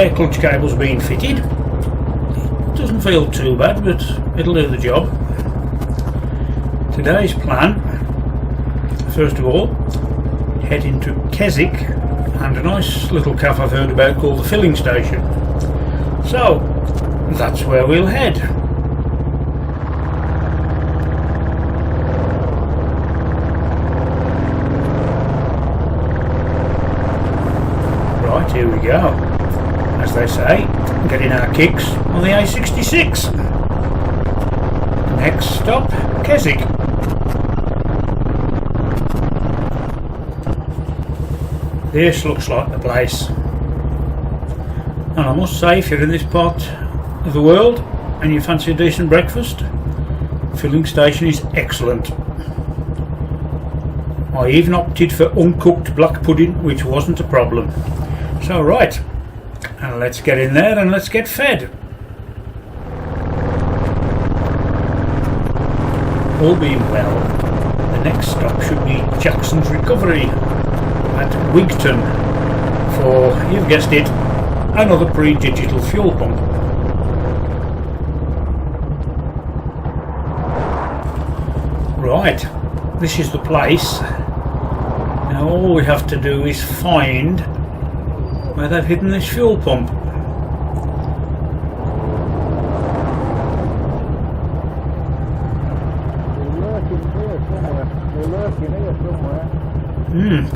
spare clutch cable's been fitted. It doesn't feel too bad, but it'll do the job. Today's plan, first of all, head into Keswick and a nice little cafe I've heard about called the filling station. So that's where we'll head. Right, here we go. As they say, getting our kicks on the A66. Next stop, Keswick. This looks like the place. And I must say, if you're in this part of the world and you fancy a decent breakfast, filling station is excellent. I even opted for uncooked black pudding, which wasn't a problem. So right, and let's get in there and let's get fed. All being well, the next stop should be Jackson's Recovery at Wigton for, you've guessed it, another pre-digital fuel pump. Right, this is the place. Now all we have to do is find where they've hidden this fuel pump.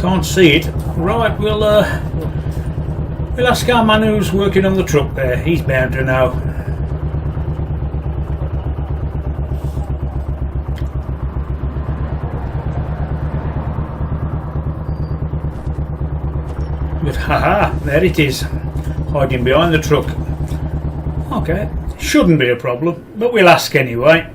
Can't see it. Right, we'll ask our man who's working on the truck there. He's bound to know. But haha, there it is, hiding behind the truck. Okay, shouldn't be a problem, but we'll ask anyway.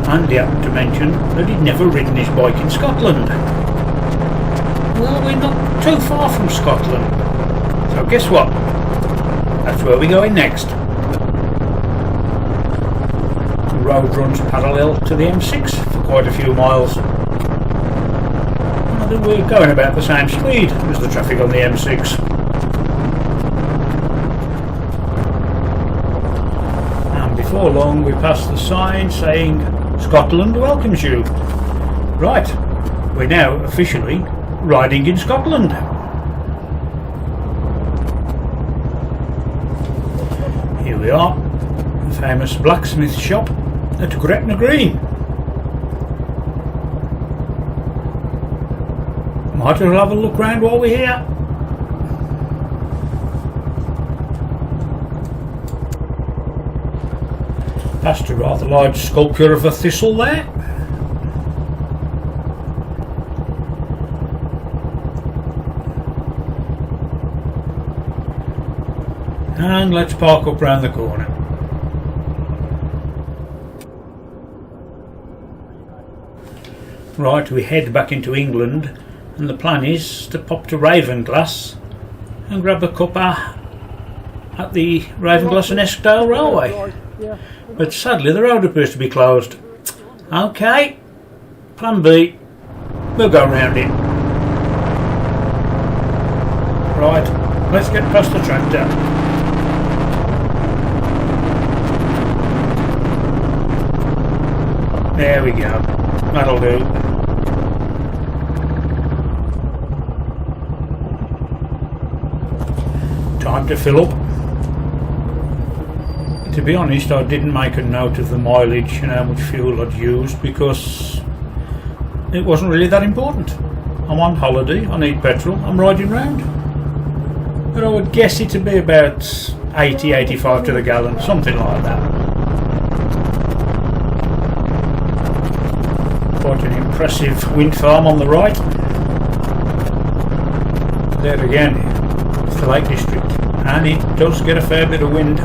And he happened to mention that he'd never ridden his bike in Scotland. Well, we're not too far from Scotland, so guess what? That's where we're going next. The road runs parallel to the M6 for quite a few miles. I think we're going about the same speed as the traffic on the M6. And before long we pass the sign saying Scotland welcomes you. Right, we're now officially riding in Scotland. Here we are, the famous blacksmith shop at Gretna Green. Might as well have a look round while we're here. Past a rather large sculpture of a thistle there. And let's park up round the corner. Right, we head back into England, and the plan is to pop to Ravenglass and grab a cuppa at the Ravenglass and Eskdale Railway. But sadly the road appears to be closed. Okay, plan B, we'll go round it. Right, let's get past the tractor. There we go, that'll do. Time to fill up. To be honest, I didn't make a note of the mileage and how much fuel I'd used because it wasn't really that important. I'm on holiday, I need petrol, I'm riding round. But I would guess it to be about 80-85 to the gallon, something like that. Quite an impressive wind farm on the right. There again, it's the Lake District, and it does get a fair bit of wind.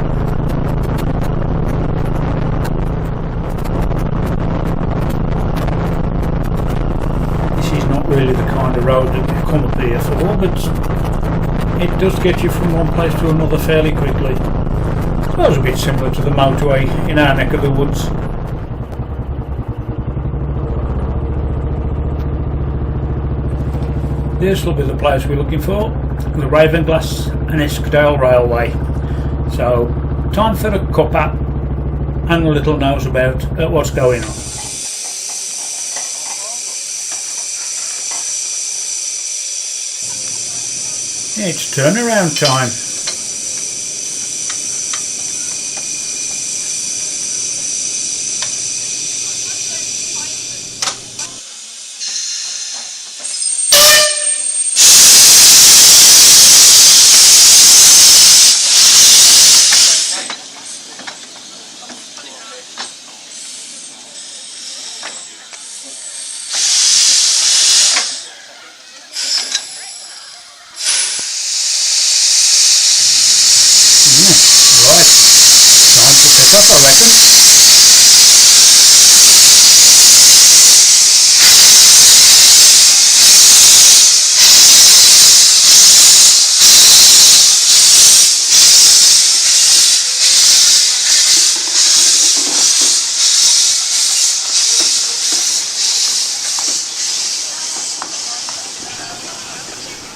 Really the kind of road that you come up here for, but it does get you from one place to another fairly quickly. I suppose a bit similar to the motorway in our neck of the woods, this will be the place we're looking for, the Ravenglass and Eskdale Railway. So time for a cuppa and a little nose about what's going on. Yeah, it's turnaround time. I reckon.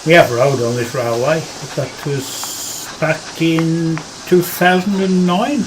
We have rode on this railway, but that was back in 2009.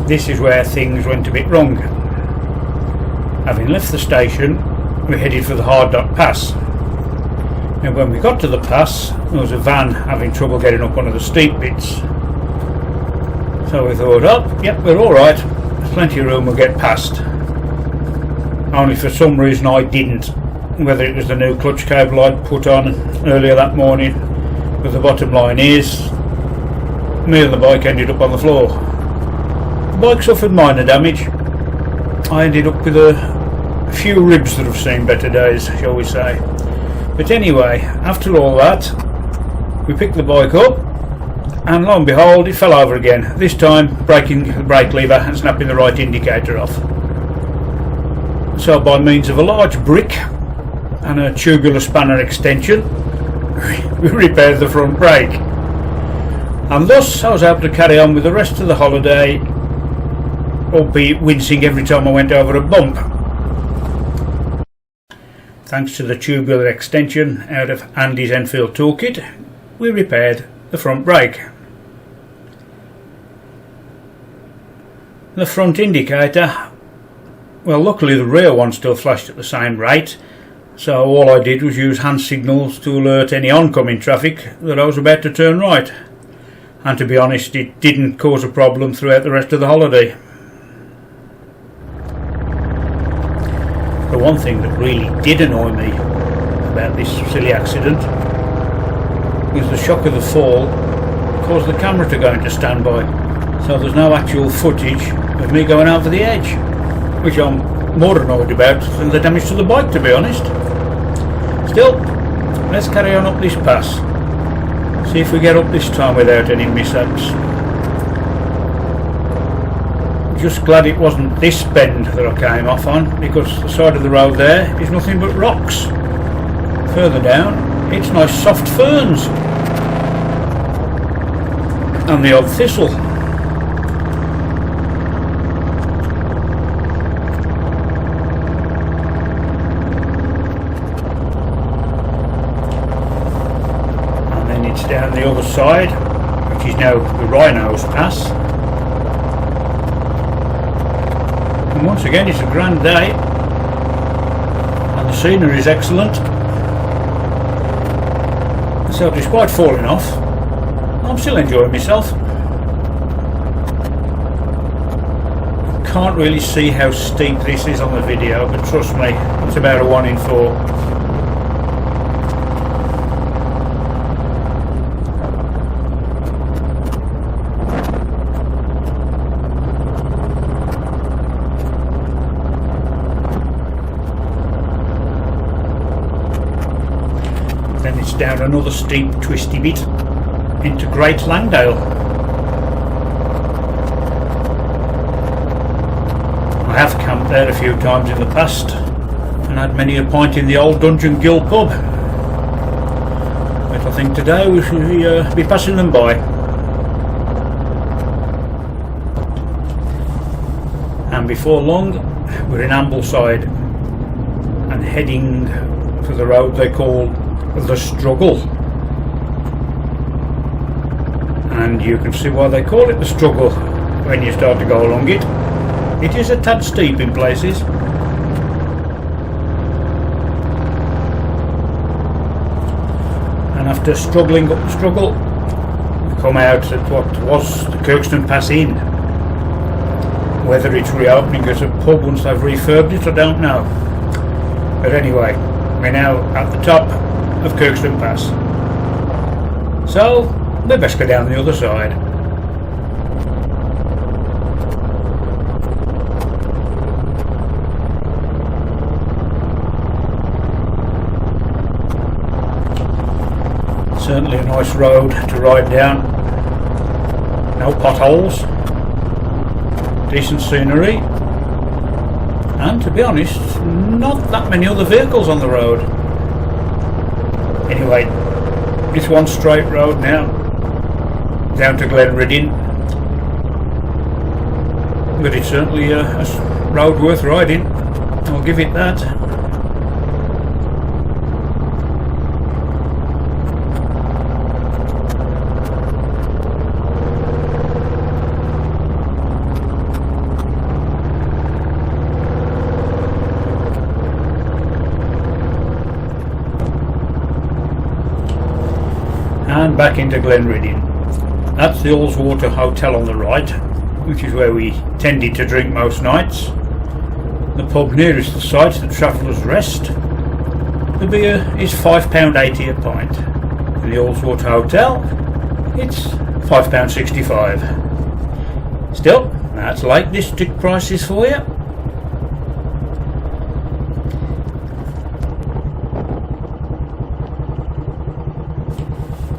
This is where things went a bit wrong. Having left the station, we headed for the Hardknott Pass. Now when we got to the pass, there was a van having trouble getting up one of the steep bits. So we thought, oh, yep, we're alright, there's plenty of room, we'll get past. Only for some reason I didn't, whether it was the new clutch cable I'd put on earlier that morning, but the bottom line is, me and the bike ended up on the floor. The bike suffered minor damage. I ended up with a few ribs that have seen better days, shall we say. But anyway, after all that, we picked the bike up, and lo and behold, it fell over again. This time, breaking the brake lever and snapping the right indicator off. So by means of a large brick and a tubular spanner extension, we repaired the front brake. And thus I was able to carry on with the rest of the holiday, albeit wincing every time I went over a bump. Thanks to the tubular extension out of Andy's Enfield toolkit, we repaired the front brake. The front indicator, well, luckily the rear one still flashed at the same rate, so all I did was use hand signals to alert any oncoming traffic that I was about to turn right. And to be honest, it didn't cause a problem throughout the rest of the holiday. The one thing that really did annoy me about this silly accident was the shock of the fall caused the camera to go into standby, so there's no actual footage of me going over the edge, which I'm more annoyed about than the damage to the bike, to be honest. Still, let's carry on up this pass, see if we get up this time without any mishaps. Just glad it wasn't this bend that I came off on, because the side of the road there is nothing but rocks. Further down, it's nice soft ferns and the odd thistle. And then it's down the other side, which is now the Rhinos Pass. And once again, it's a grand day and the scenery is excellent. So despite falling off, I'm still enjoying myself. Can't really see how steep this is on the video, but trust me, it's about a 1 in 4. down another steep twisty bit into Great Langdale. I have camped there a few times in the past and had many a pint in the old Dungeon Gill pub, but I think today we should be passing them by. And before long we're in Ambleside and heading for the road they call the Struggle, and you can see why they call it the Struggle when you start to go along it. It is a tad steep in places. And after struggling up the struggle, we come out at what was the Hardknott Pass Inn. Whether it's reopening as a pub once they've refurbed it, I don't know. But anyway, we're now at the top of Hardknott Pass, so we best go down the other side. Certainly a nice road to ride down. No potholes, decent scenery, and to be honest, not that many other vehicles on the road. Anyway, it's one straight road now down to Glenriddin, but it's certainly a road worth riding, I'll give it that. And back into Glenriddin. That's the Ullswater Hotel on the right, which is where we tended to drink most nights. The pub nearest the site, the Travellers Rest, the beer is £5.80 a pint. In the Ullswater Hotel, it's £5.65. Still, that's Lake District prices for you.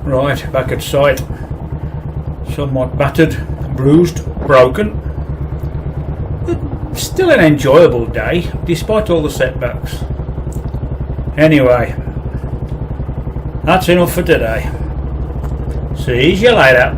Right, back at site, somewhat battered, bruised, broken, but still an enjoyable day despite all the setbacks. Anyway, that's enough for today. See you later.